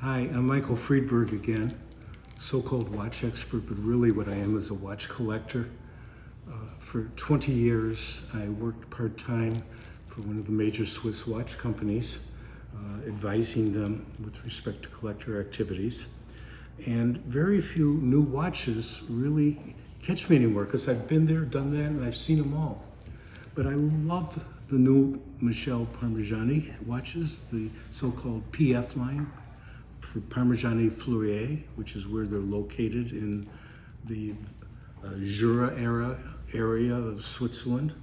Hi, I'm Michael Friedberg again, so-called watch expert, but really what I am is a watch collector. For 20 years, I worked part-time for one of the major Swiss watch companies, advising them with respect to collector activities. And very few new watches really catch me anymore because I've been there, done that, and I've seen them all. But I love the new Michel Parmigiani watches, the so-called PF line, for Parmigiani Fleurier, which is where they're located in the Jura area of Switzerland.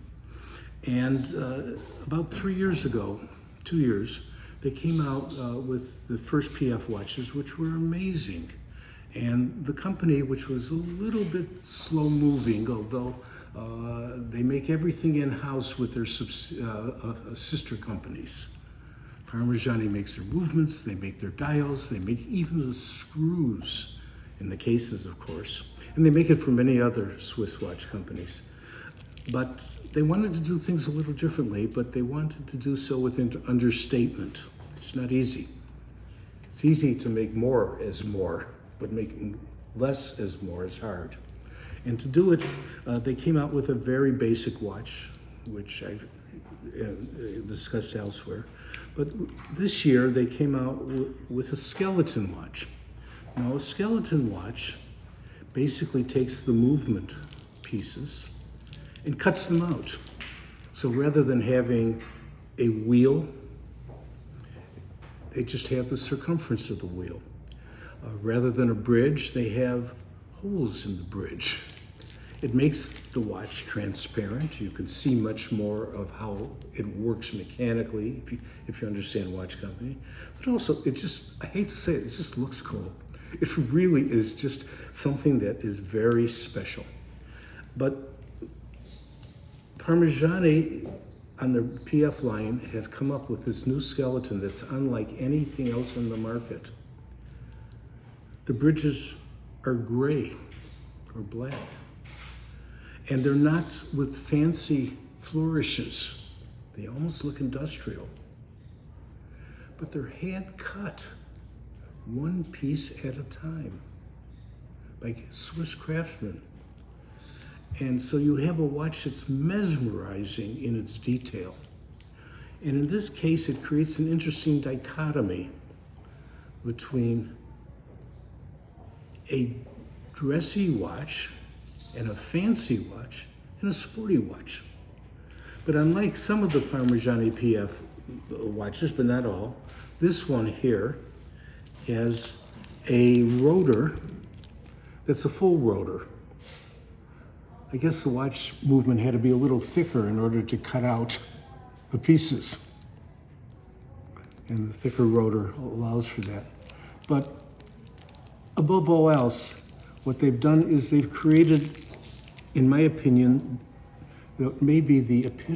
And about 3 years ago, 2 years, they came out with the first PF watches, which were amazing. And the company, which was a little bit slow moving, although they make everything in-house with their sister companies. Parmigiani makes their movements, they make their dials, they make even the screws in the cases, of course. And they make it for many other Swiss watch companies. But they wanted to do things a little differently, but they wanted to do so with understatement. It's not easy. It's easy to make more as more, but making less as more is hard. And to do it, they came out with a very basic watch, which I've discussed elsewhere. But this year they came out with a skeleton watch. Now a skeleton watch basically takes the movement pieces and cuts them out. So rather than having a wheel, they just have the circumference of the wheel. Rather than a bridge, they have holes in the bridge. It makes the watch transparent. You can see much more of how it works mechanically, if you understand watch company. But also, I hate to say it just looks cool. It really is just something that is very special. But Parmigiani on the PF line has come up with this new skeleton that's unlike anything else on the market. The bridges are gray or black. And they're not with fancy flourishes. They almost look industrial. But they're hand cut, one piece at a time, by Swiss craftsmen. And so you have a watch that's mesmerizing in its detail. And in this case, it creates an interesting dichotomy between a dressy watch and a fancy watch, and a sporty watch. But unlike some of the Parmigiani PF watches, but not all, this one here has a rotor that's a full rotor. I guess the watch movement had to be a little thicker in order to cut out the pieces. And the thicker rotor allows for that. But above all else, what they've done is they've created, in my opinion, maybe the epitome